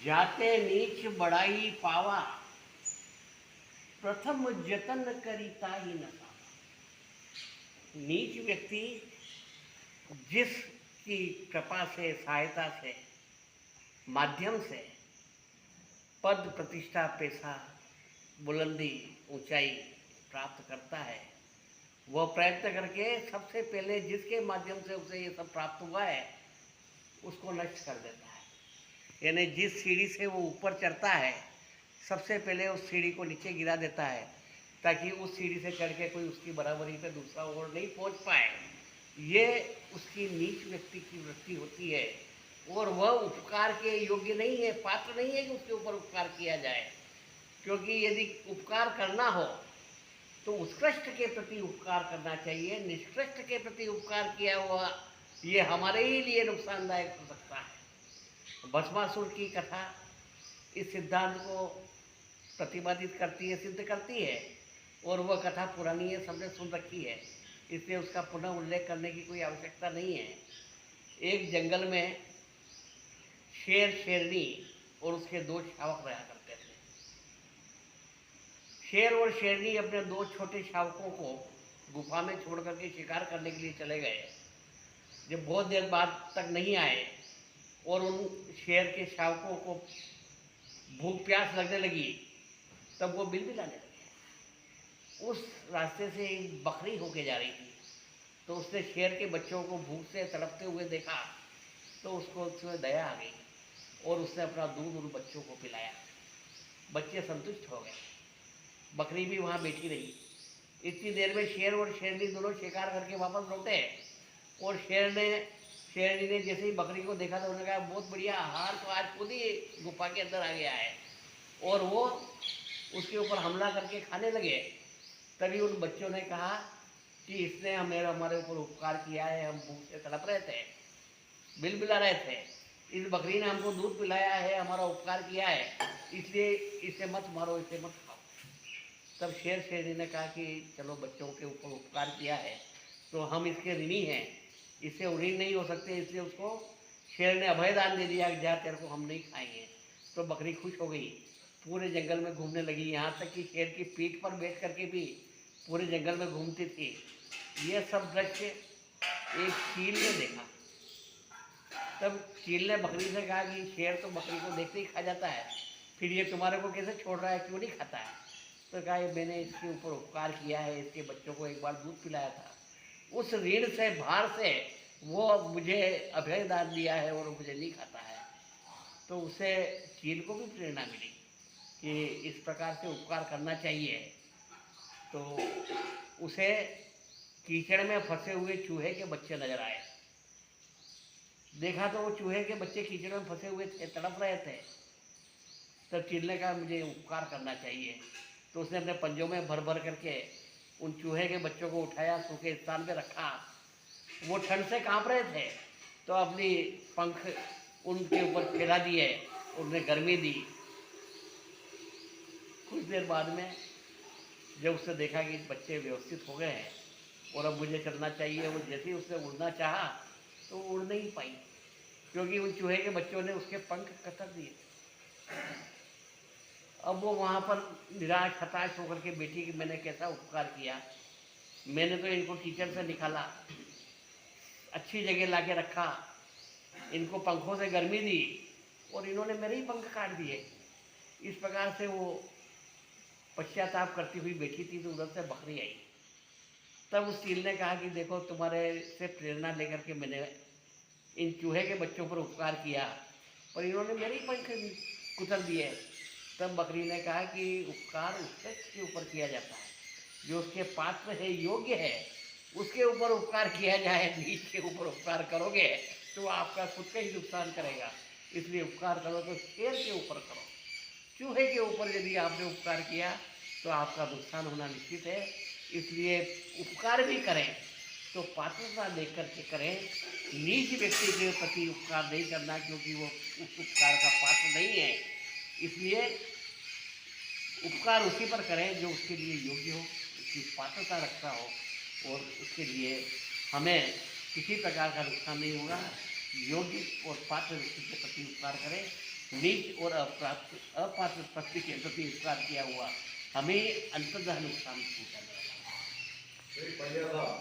जाते नीच बड़ाई पावा, प्रथम जतन करीता ही न पावा। नीच व्यक्ति जिसकी कृपा से, सहायता से, माध्यम से पद प्रतिष्ठा, पैसा, बुलंदी, ऊंचाई प्राप्त करता है, वह प्रयत्न करके सबसे पहले जिसके माध्यम से उसे ये सब प्राप्त हुआ है उसको नष्ट कर देता है। यानी जिस सीढ़ी से वो ऊपर चढ़ता है सबसे पहले उस सीढ़ी को नीचे गिरा देता है, ताकि उस सीढ़ी से चढ़ के कोई उसकी बराबरी पे दूसरा और नहीं पहुंच पाए। ये उसकी नीच व्यक्ति की वृत्ति होती है, और वह उपकार के योग्य नहीं है, पात्र नहीं है कि उसके ऊपर उपकार किया जाए। क्योंकि यदि उपकार करना हो तो उत्कृष्ट के प्रति उपकार करना चाहिए। निष्कृष्ट के प्रति उपकार किया हुआ ये हमारे ही लिए नुकसानदायक हो सकता है। भस्मासुर की कथा इस सिद्धांत को प्रतिपादित करती है, सिद्ध करती है, और वह कथा पुरानी है, सबने सुन रखी है, इसलिए उसका पुनः उल्लेख करने की कोई आवश्यकता नहीं है। एक जंगल में शेर, शेरनी और उसके दो शावक रहा करते थे। शेर और शेरनी अपने दो छोटे शावकों को गुफा में छोड़ करके शिकार करने के लिए चले गए। जब बहुत देर बाद तक नहीं आए और उन शेर के शावकों को भूख प्यास लगने लगी, तब वो बिलबिलाने लगे। उस रास्ते से एक बकरी होके जा रही थी, तो उसने शेर के बच्चों को भूख से तड़पते हुए देखा, तो उसको उसमें दया आ गई और उसने अपना दूध उन बच्चों को पिलाया। बच्चे संतुष्ट हो गए, बकरी भी वहाँ बैठी रही। इतनी देर में शेर और शेरनी दोनों शिकार करके वापस लौटे, और शेरनी ने जैसे ही बकरी को देखा तो उन्होंने कहा, बहुत बढ़िया आहार, तो आज खुद ही गुफा के अंदर आ गया है। और वो उसके ऊपर हमला करके खाने लगे। तभी उन बच्चों ने कहा कि इसने हमारे ऊपर उपकार किया है, हम भूख से तड़प रहे थे, बिलबिला रहे थे, इस बकरी ने हमको दूध पिलाया है, हमारा उपकार किया है, इसलिए इसे मत मारो, इसे मत खाओ। तब शेर शेरनी ने कहा कि चलो, बच्चों के ऊपर उपकार किया है तो हम इसके ऋणी हैं, इससे ऋणी नहीं हो सकते, इसलिए उसको शेर ने अभय दान दे दिया कि जा, तेरे को हम नहीं खाएंगे। तो बकरी खुश हो गई, पूरे जंगल में घूमने लगी, यहाँ तक कि शेर की पीठ पर बैठ करके भी पूरे जंगल में घूमती थी। ये सब दृश्य एक चील ने देखा। तब चील ने बकरी से कहा कि शेर तो बकरी को देखते ही खा जाता है, फिर ये तुम्हारे को कैसे छोड़ रहा है, क्यों नहीं खाता है? तो कहा, मैंने इसके ऊपर उपकार किया है, इसके बच्चों को एक बार दूध पिलाया था, उस ऋण से, भार से वो मुझे अभय दान दिया है और मुझे नहीं खाता है। तो उसे, चील को भी प्रेरणा मिली कि इस प्रकार से उपकार करना चाहिए। तो उसे कीचड़ में फंसे हुए चूहे के बच्चे नजर आए। देखा तो वो चूहे के बच्चे कीचड़ में फंसे हुए थे, तड़प रहे थे। तब चील ने कहा, मुझे उपकार करना चाहिए। तो उसने अपने पंजों में भर भर करके उन चूहे के बच्चों को उठाया, सूखे स्थान पे रखा। वो ठंड से कांप रहे थे, तो अपनी पंख उनके ऊपर फैला दिए, उन्हें गर्मी दी। कुछ देर बाद में जब उसने देखा कि बच्चे व्यवस्थित हो गए हैं और अब मुझे चलना चाहिए, वो जैसे ही उसने उड़ना चाहा तो उड़ नहीं पाई, क्योंकि उन चूहे के बच्चों ने उसके पंख कतर दिए। अब वो वहाँ पर निराश, हताश होकर के बैठी कि मैंने कैसा उपकार किया, मैंने तो इनको कीचड़ से निकाला, अच्छी जगह ला के रखा, इनको पंखों से गर्मी दी, और इन्होंने मेरे ही पंख काट दिए। इस प्रकार से वो पश्चाताप करती हुई बैठी थी, तो उधर से बकरी आई। तब उस चील ने कहा कि देखो, तुम्हारे से प्रेरणा लेकर के मैंने इन चूहे के बच्चों पर उपकार किया, पर इन्होंने मेरे ही पंख कुतर दिए। तब बकरी ने कहा कि उपकार उसके के ऊपर किया जाता है, जो उसके पात्र है, योग्य है, उसके ऊपर उपकार किया जाए। नीच के ऊपर उपकार करोगे तो आपका खुद का ही नुकसान करेगा। इसलिए उपकार करो तो शेर के ऊपर करो, चूहे के ऊपर यदि आपने उपकार किया तो आपका नुकसान होना निश्चित है। इसलिए उपकार भी करें तो पात्रता देख करके करें। नीच व्यक्ति के प्रति उपकार नहीं करना, क्योंकि वो उस उपकार का पात्र नहीं है। इसलिए उपकार उसी पर करें जो उसके लिए योग्य हो, उसकी पात्रता रखता हो, और उसके लिए हमें किसी प्रकार का नुकसान नहीं होगा। योग्य और पात्र व्यक्ति के प्रति उपकार करें, नीच और अपात्र पक्षी के प्रति विश्वास किया हुआ हमें अंततः नुकसान पहुंचाने वाला है।